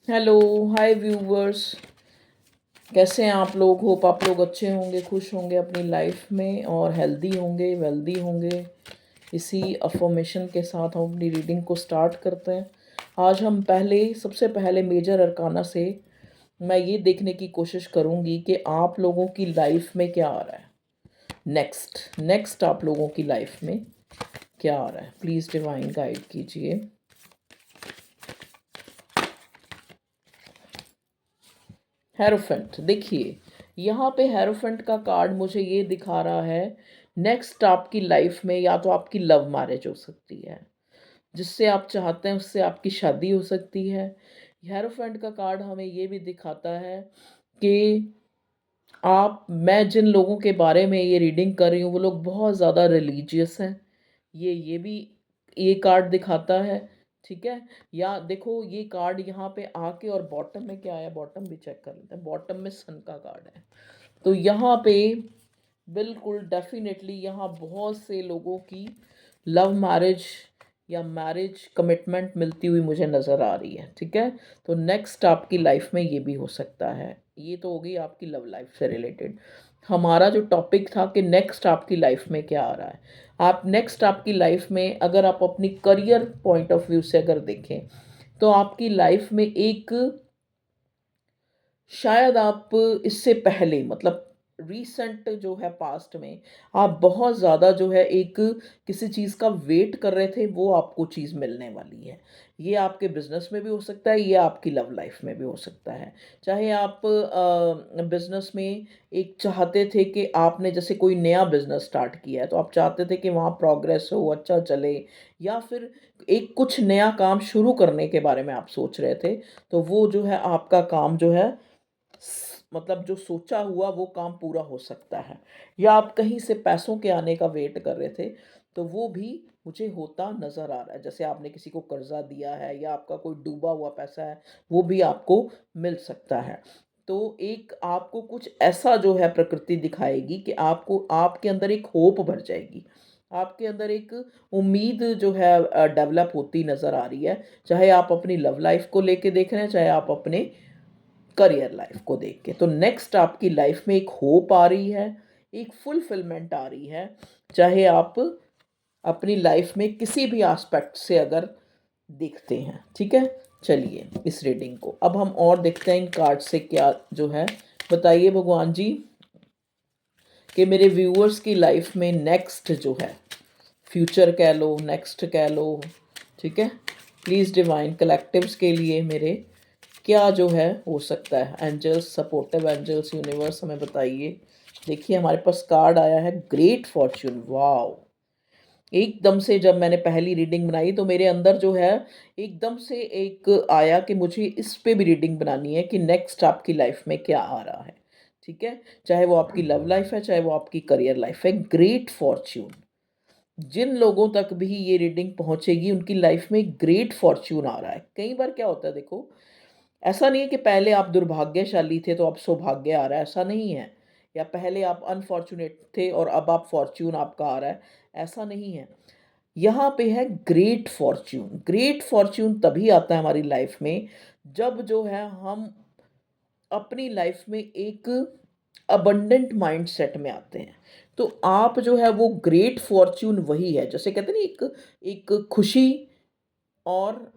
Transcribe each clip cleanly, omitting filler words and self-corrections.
Hello. हाय viewers. कैसे हैं आप लोग? होप आप लोग अच्छे होंगे, खुश होंगे अपनी लाइफ में और हेल्दी होंगे, वेल्दी होंगे। इसी अफर्मेशन के साथ हम अपनी रीडिंग को स्टार्ट करते हैं। आज हम सबसे पहले मेजर अरकाना से मैं ये देखने की कोशिश करूँगी कि आप लोगों की लाइफ में क्या आ रहा है। नेक्स्ट नेक्स्ट आप लोगों की लाइफ में क्या आ रहा है, प्लीज़ डिवाइन गाइड कीजिए। हेरोफेंट, देखिए यहाँ पे हेरोफेंट का कार्ड मुझे ये दिखा रहा है। नेक्स्ट आपकी लाइफ में या तो आपकी लव मैरिज हो सकती है, जिससे आप चाहते हैं उससे आपकी शादी हो सकती है। हेरोफेंट का कार्ड हमें ये भी दिखाता है कि मैं जिन लोगों के बारे में ये रीडिंग कर रही हूँ वो लोग बहुत ज़्यादा रिलीजियस हैं। ये भी ये कार्ड दिखाता है। ठीक है। या देखो ये कार्ड यहाँ पे आके और बॉटम में क्या आया, बॉटम भी चेक कर लेते हैं। बॉटम में सन का कार्ड है। तो यहाँ पे बिल्कुल डेफिनेटली यहाँ बहुत से लोगों की लव मैरिज या मैरिज कमिटमेंट मिलती हुई मुझे नज़र आ रही है। ठीक है। तो नेक्स्ट आपकी लाइफ में ये भी हो सकता है। ये तो हो गई आपकी लव लाइफ से रिलेटेड। हमारा जो टॉपिक था कि नेक्स्ट आपकी लाइफ में क्या आ रहा है। आप नेक्स्ट आपकी लाइफ में अगर आप अपनी करियर पॉइंट ऑफ व्यू से अगर देखें तो आपकी लाइफ में एक, शायद आप इससे पहले मतलब रीसेंट जो है पास्ट में आप बहुत ज़्यादा जो है एक किसी चीज़ का वेट कर रहे थे, वो आपको चीज़ मिलने वाली है। ये आपके बिजनेस में भी हो सकता है, ये आपकी लव लाइफ में भी हो सकता है। चाहे आप बिजनेस में एक चाहते थे कि आपने जैसे कोई नया बिजनेस स्टार्ट किया है तो आप चाहते थे कि वहाँ प्रोग्रेस हो, अच्छा चले, या फिर एक कुछ नया काम शुरू करने के बारे में आप सोच रहे थे। तो वो जो है आपका काम जो है मतलब जो सोचा हुआ वो काम पूरा हो सकता है। या आप कहीं से पैसों के आने का वेट कर रहे थे तो वो भी मुझे होता नज़र आ रहा है। जैसे आपने किसी को कर्जा दिया है या आपका कोई डूबा हुआ पैसा है, वो भी आपको मिल सकता है। तो एक आपको कुछ ऐसा जो है प्रकृति दिखाएगी कि आपको आपके अंदर एक होप भर जाएगी। आपके अंदर एक उम्मीद जो है डेवलप होती नज़र आ रही है। चाहे आप अपनी लव लाइफ को लेके देख रहे हैं, चाहे आप अपने करियर लाइफ को देख के। तो नेक्स्ट आपकी लाइफ में एक होप आ रही है, एक फुलफिलमेंट आ रही है। चाहे आप अपनी लाइफ में किसी भी एस्पेक्ट से अगर देखते हैं। ठीक है। चलिए इस रीडिंग को अब हम और देखते हैं इन कार्ड से क्या जो है। बताइए भगवान जी कि मेरे व्यूअर्स की लाइफ में नेक्स्ट जो है, फ्यूचर कह लो, नेक्स्ट कह लो। ठीक है। प्लीज़ डिवाइन कलेक्टिव्स के लिए मेरे क्या जो है हो सकता है। एंजल्स, सपोर्टिव एंजल्स, यूनिवर्स हमें बताइए। देखिए हमारे पास कार्ड आया है ग्रेट फॉर्च्यून। वाओ। एकदम से जब मैंने पहली रीडिंग बनाई तो मेरे अंदर जो है एकदम से एक आया कि मुझे इस पे भी रीडिंग बनानी है कि नेक्स्ट आपकी लाइफ में क्या आ रहा है। ठीक है। चाहे वो आपकी लव लाइफ है, चाहे वो आपकी करियर लाइफ है, ग्रेट फॉर्च्यून। जिन लोगों तक भी ये रीडिंग पहुंचेगी उनकी लाइफ में ग्रेट फॉर्च्यून आ रहा है। कई बार क्या होता है देखो, ऐसा नहीं है कि पहले आप दुर्भाग्यशाली थे तो अब सौभाग्य आ रहा है, ऐसा नहीं है। या पहले आप अनफॉर्चुनेट थे और अब आप फॉर्च्यून आपका आ रहा है, ऐसा नहीं है। यहाँ पे है ग्रेट फॉर्च्यून। ग्रेट फॉर्च्यून तभी आता है हमारी लाइफ में जब जो है हम अपनी लाइफ में एक अबंडेंट माइंडसेट में आते हैं। तो आप जो है वो ग्रेट फॉर्च्यून वही है, जैसे कहते हैं ना, एक एक खुशी और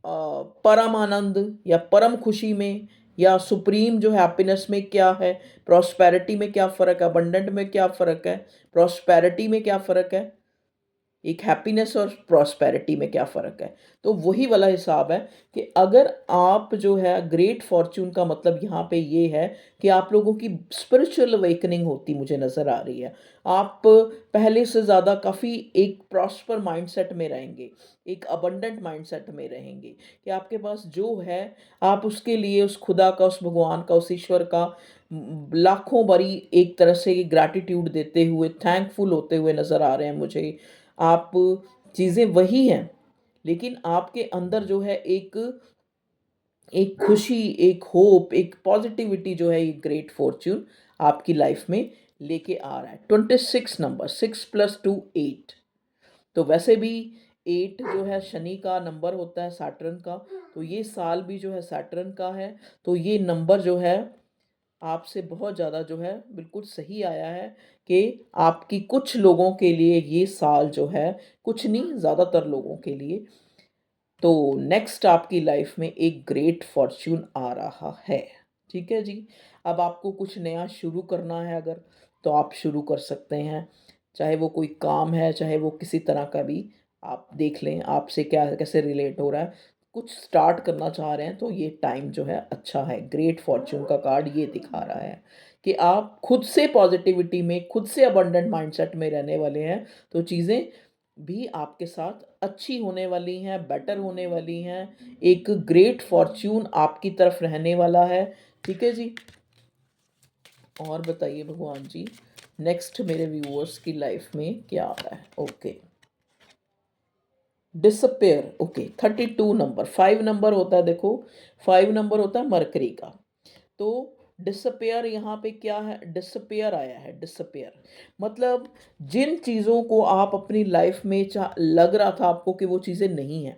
परम आनंद या परम खुशी में या सुप्रीम जो हैप्पीनेस में क्या है, प्रॉस्पेरिटी में क्या फ़र्क है, अबंडेंट में क्या फ़र्क है, प्रॉस्पेरिटी में क्या फ़र्क है, एक हैप्पीनेस और प्रॉस्पेरिटी में क्या फ़र्क है। तो वही वाला हिसाब है कि अगर आप जो है ग्रेट फॉर्च्यून का मतलब यहाँ पे ये है कि आप लोगों की स्पिरिचुअल अवेकनिंग होती मुझे नज़र आ रही है। आप पहले से ज़्यादा काफ़ी एक प्रॉस्पर माइंडसेट में रहेंगे, एक अबंडेंट माइंडसेट में रहेंगे कि आपके पास जो है आप उसके लिए उस खुदा का, उस भगवान का, उस ईश्वर का लाखों बारी एक तरह से ग्रैटिट्यूड देते हुए, थैंकफुल होते हुए नज़र आ रहे हैं मुझे। आप चीज़ें वही हैं, लेकिन आपके अंदर जो है एक एक खुशी, एक होप, एक पॉजिटिविटी जो है ये ग्रेट फॉर्च्यून आपकी लाइफ में लेके आ रहा है। 26 नंबर, 6 + 2 8। तो वैसे भी 8 जो है शनि का नंबर होता है, सैटर्न का। तो ये साल भी जो है सैटर्न का है, तो ये नंबर जो है आपसे बहुत ज़्यादा जो है बिल्कुल सही आया है कि आपकी कुछ लोगों के लिए ये साल जो है, कुछ नहीं ज़्यादातर लोगों के लिए, तो नेक्स्ट आपकी लाइफ में एक ग्रेट फॉर्च्यून आ रहा है। ठीक है जी? अब आपको कुछ नया शुरू करना है अगर, तो आप शुरू कर सकते हैं। चाहे वो कोई काम है, चाहे वो किसी तरह का भी, आप देख लें आपसे क्या कैसे रिलेट हो रहा है। कुछ स्टार्ट करना चाह रहे हैं तो ये टाइम जो है अच्छा है। ग्रेट फॉर्च्यून का कार्ड ये दिखा रहा है कि आप खुद से पॉज़िटिविटी में, खुद से अबंडेंट माइंडसेट में रहने वाले हैं, तो चीज़ें भी आपके साथ अच्छी होने वाली हैं, बेटर होने वाली हैं। एक ग्रेट फॉर्च्यून आपकी तरफ रहने वाला है। ठीक है जी? और बताइए भगवान जी, नेक्स्ट मेरे व्यूअर्स की लाइफ में क्या आ रहा है? Okay, disappear. Okay, 32 number, 5 number होता है देखो, 5 नंबर होता है मरकरी का। तो डिसअपियर यहाँ पे क्या है? डिसअपियर आया है, डिसअपियर मतलब जिन चीज़ों को आप अपनी लाइफ में लग रहा था आपको कि वो चीज़ें नहीं हैं,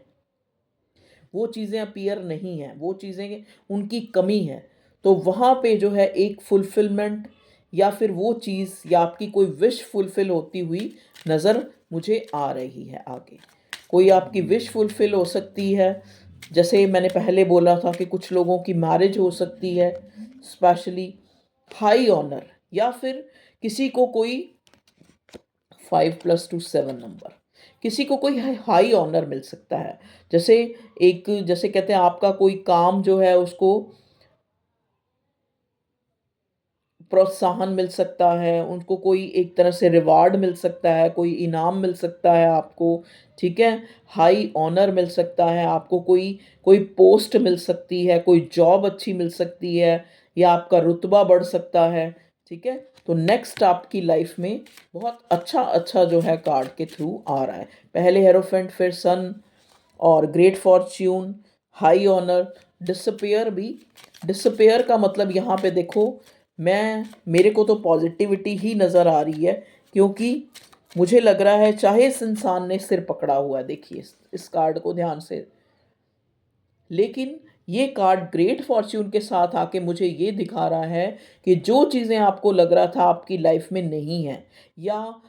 वो चीज़ें अपीयर नहीं हैं, वो चीज़ें उनकी कमी है, तो वहाँ पे जो है एक फुलफिलमेंट या फिर वो चीज़ या आपकी कोई विश फुलफिल होती हुई नज़र मुझे आ रही है आगे। कोई आपकी विश फुलफिल हो सकती है, जैसे मैंने पहले बोला था कि कुछ लोगों की मैरिज हो सकती है, स्पेशली हाई ऑनर, या फिर किसी को कोई 5 + 2 7 नंबर, किसी को कोई हाई ऑनर मिल सकता है। जैसे एक, जैसे कहते हैं आपका कोई काम जो है उसको प्रोत्साहन मिल सकता है, उनको कोई एक तरह से रिवार्ड मिल सकता है, कोई इनाम मिल सकता है आपको, ठीक है? हाई ऑनर मिल सकता है आपको, कोई कोई पोस्ट मिल सकती है, कोई जॉब अच्छी मिल सकती है, या आपका रुतबा बढ़ सकता है, ठीक है? तो नेक्स्ट आपकी लाइफ में बहुत अच्छा-अच्छा जो है कार्ड के थ्रू आ रहा है। पहले हेरोफेंट, फिर सन और great fortune, high honour, disappear भी। डिसअपियर का मतलब यहाँ पे देखो, मैं मेरे को तो पॉजिटिविटी ही नज़र आ रही है, क्योंकि मुझे लग रहा है चाहे इस इंसान ने सिर पकड़ा हुआ है, देखिए इस कार्ड को ध्यान से, लेकिन ये कार्ड ग्रेट फॉर्च्यून के साथ आके मुझे ये दिखा रहा है कि जो चीज़ें आपको लग रहा था आपकी लाइफ में नहीं है, या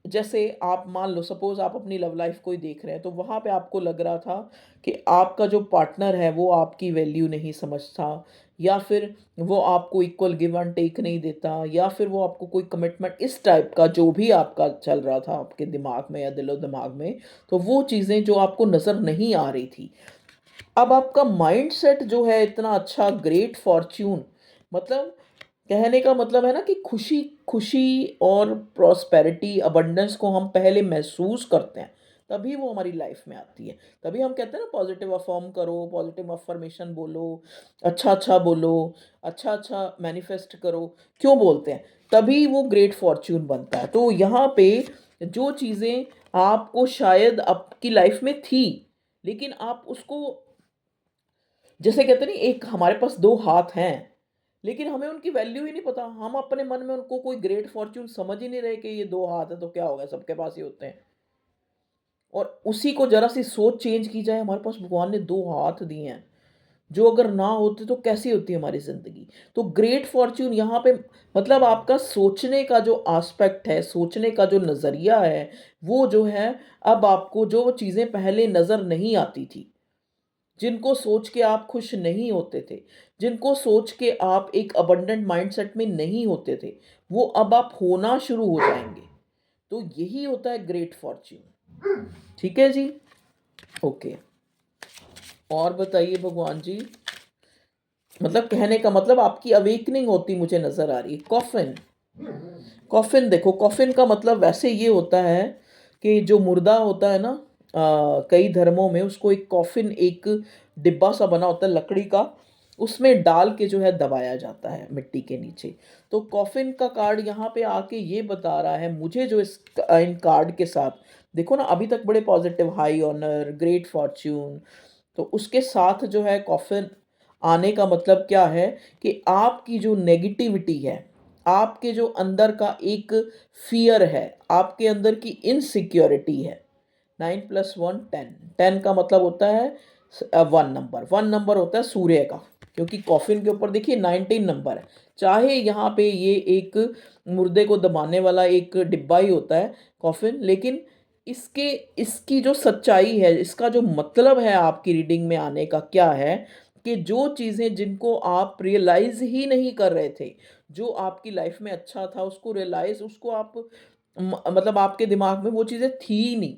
जैसे आप मान लो सपोज़ आप अपनी लव लाइफ़ को ही देख रहे हैं, तो वहाँ पे आपको लग रहा था कि आपका जो पार्टनर है वो आपकी वैल्यू नहीं समझता, या फिर वो आपको इक्वल गिव एंड टेक नहीं देता, या फिर वो आपको कोई कमिटमेंट, इस टाइप का जो भी आपका चल रहा था आपके दिमाग में या दिलो-दिमाग में, तो वो चीज़ें जो आपको नज़र नहीं आ रही थी। अब आपका माइंडसेट जो है इतना अच्छा, ग्रेट फॉर्च्यून, मतलब कहने का मतलब है ना कि खुशी खुशी और प्रॉस्पेरिटी, अबंडेंस को हम पहले महसूस करते हैं, तभी वो हमारी लाइफ में आती है। तभी हम कहते हैं ना पॉजिटिव अफर्म करो, पॉजिटिव अफर्मेशन बोलो, अच्छा अच्छा बोलो, अच्छा अच्छा मैनिफेस्ट करो। क्यों बोलते हैं? तभी वो ग्रेट फॉर्च्यून बनता है। तो यहाँ पे जो चीज़ें आपको शायद आपकी लाइफ में थी, लेकिन आप उसको, जैसे कहते नहीं, एक हमारे पास 2 हाथ हैं, लेकिन हमें उनकी वैल्यू ही नहीं पता। हम अपने मन में उनको कोई ग्रेट फॉर्च्यून समझ ही नहीं रहे कि ये 2 हाथ है तो क्या हो गया, सबके पास ही होते हैं। और उसी को ज़रा-सी सोच चेंज की जाए, हमारे पास भगवान ने 2 हाथ दिए हैं, जो अगर ना होते तो कैसी होती हमारी ज़िंदगी। तो ग्रेट फॉर्च्यून यहाँ पे मतलब आपका सोचने का जो एस्पेक्ट है, सोचने का जो नज़रिया है, वो जो है, अब आपको जो चीज़ें पहले नज़र नहीं आती थी, जिनको सोच के आप खुश नहीं होते थे, जिनको सोच के आप एक अबंडेंट माइंडसेट में नहीं होते थे, वो अब आप होना शुरू हो जाएँगे। तो यही होता है ग्रेट फॉर्च्यून। ठीक है जी? ओके। और बताइए भगवान जी, मतलब कहने का मतलब आपकी अवेकनिंग होती मुझे नज़र आ रही है। कॉफ़िन, कॉफ़िन देखो, कॉफ़िन का मतलब वैसे ये होता है कि जो मुर्दा होता है ना, कई धर्मों में उसको एक कॉफ़िन, एक डिब्बा सा बना होता है लकड़ी का, उसमें डाल के जो है दबाया जाता है मिट्टी के नीचे। तो कॉफ़िन का कार्ड यहाँ पे आके ये बता रहा है मुझे, जो इन कार्ड के साथ देखो ना, अभी तक बड़े positive, high honour, great fortune, तो उसके साथ जो है कॉफ़िन आने का मतलब क्या है कि आपकी जो नेगेटिविटी है, आपके जो अंदर का एक फ़ियर है, आपके अंदर की इनसिक्योरिटी है। 9 + 1 10, 10 का मतलब होता है वन नंबर होता है सूर्य का, क्योंकि कॉफिन के ऊपर देखिए 19 नंबर है। चाहे यहाँ पे ये एक मुर्दे को दबाने वाला एक डिब्बा ही होता है कॉफिन, लेकिन इसके इसकी जो सच्चाई है, इसका जो मतलब है आपकी रीडिंग में आने का क्या है, कि जो चीज़ें जिनको आप रियलाइज़ ही नहीं कर रहे थे, जो आपकी लाइफ में अच्छा था उसको रियलाइज़ उसको आप मतलब आपके दिमाग में वो चीज़ें थी ही नहीं,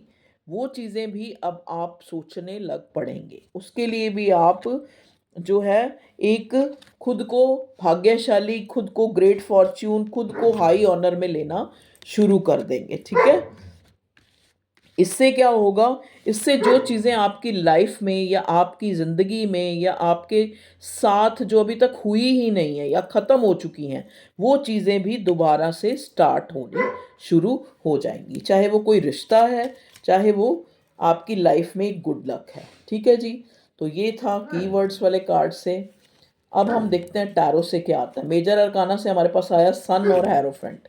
वो चीज़ें भी अब आप सोचने लग पड़ेंगे। उसके लिए भी आप जो है एक खुद को भाग्यशाली, खुद को ग्रेट फॉर्च्यून, खुद को हाई ऑनर में लेना शुरू कर देंगे, ठीक है? इससे क्या होगा, इससे जो चीज़ें आपकी लाइफ में या आपकी ज़िंदगी में या आपके साथ जो अभी तक हुई ही नहीं है या ख़त्म हो चुकी हैं, वो चीज़ें भी दोबारा से स्टार्ट होनी शुरू हो जाएंगी। चाहे वो कोई रिश्ता है, चाहे वो आपकी लाइफ में एक गुड लक है। ठीक है जी? तो ये था कीवर्ड्स वाले कार्ड से। अब हम देखते हैं टैरो से क्या आता है। मेजर अरकाना से हमारे पास आया सन और हेरोफेंट।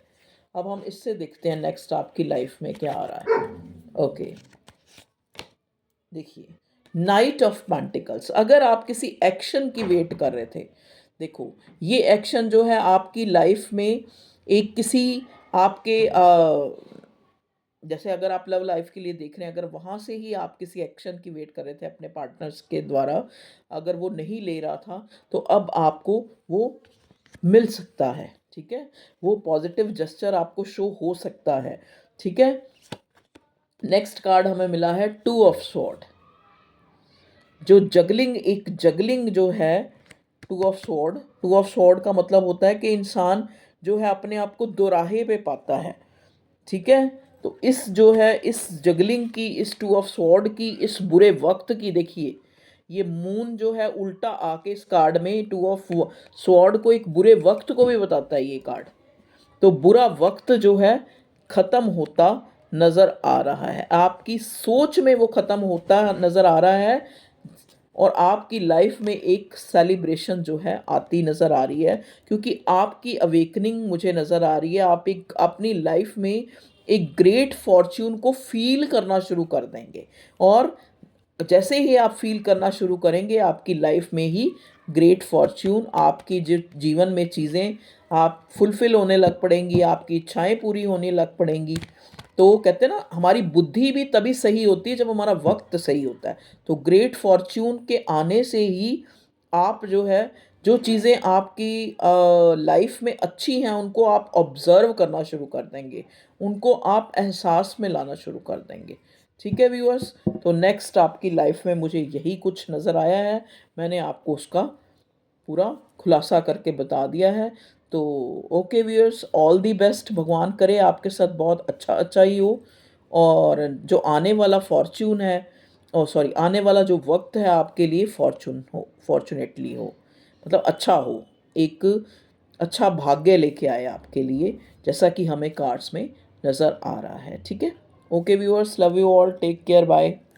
अब हम इससे देखते हैं नेक्स्ट आपकी लाइफ में क्या आ रहा है। ओके, देखिए, नाइट ऑफ पेंटिकल्स। अगर आप किसी एक्शन की वेट कर रहे थे, देखो ये एक्शन जो है आपकी लाइफ में एक किसी आपके जैसे अगर आप लव लाइफ के लिए देख रहे हैं, अगर वहाँ से ही आप किसी एक्शन की वेट कर रहे थे अपने पार्टनर्स के द्वारा, अगर वो नहीं ले रहा था, तो अब आपको वो मिल सकता है। ठीक है? वो पॉजिटिव जेस्चर आपको शो हो सकता है। ठीक है? नेक्स्ट कार्ड हमें मिला है टू ऑफ स्वॉर्ड। जो जगलिंग, एक जगलिंग जो है, टू ऑफ स्वॉर्ड का मतलब होता है कि इंसान जो है अपने आप को दोराहे पे पाता है। ठीक है? तो इस जो है इस जगलिंग की, इस टू ऑफ स्वॉर्ड की, इस बुरे वक्त की, देखिए ये मून जो है उल्टा आके इस कार्ड में टू ऑफ स्वॉर्ड को एक बुरे वक्त को भी बताता है ये कार्ड। तो बुरा वक्त जो है ख़त्म होता नज़र आ रहा है, आपकी सोच में वो ख़त्म होता नज़र आ रहा है, और आपकी लाइफ में एक सेलिब्रेशन जो है आती नज़र आ रही है, क्योंकि आपकी अवेकनिंग मुझे नज़र आ रही है। आप एक अपनी लाइफ में एक ग्रेट फॉर्च्यून को फील करना शुरू कर देंगे, और जैसे ही आप फील करना शुरू करेंगे, आपकी लाइफ में ही ग्रेट फॉर्च्यून, आपकी जो जीवन में चीज़ें आप फुलफ़िल होने लग पड़ेंगी, आपकी इच्छाएं पूरी होने लग पड़ेंगी। तो कहते हैं ना, हमारी बुद्धि भी तभी सही होती है जब हमारा वक्त सही होता है। तो ग्रेट फॉर्च्यून के आने से ही आप जो है, जो चीज़ें आपकी लाइफ में अच्छी हैं उनको आप ऑब्ज़र्व करना शुरू कर देंगे, उनको आप एहसास में लाना शुरू कर देंगे। ठीक है व्यूअर्स? तो नेक्स्ट आपकी लाइफ में मुझे यही कुछ नज़र आया है, मैंने आपको उसका पूरा खुलासा करके बता दिया है। तो okay viewers, all the best. भगवान करे आपके साथ बहुत अच्छा अच्छा ही हो, और जो आने वाला फॉर्च्यून है, ओ सॉरी, आने वाला जो वक्त है आपके लिए फॉर्चून हो, फॉर्चुनेटली हो, मतलब अच्छा हो, एक अच्छा भाग्य लेके आए आपके लिए, जैसा कि हमें कार्ड्स में नज़र आ रहा है। ठीक है? Okay viewers, love you all, take care, bye.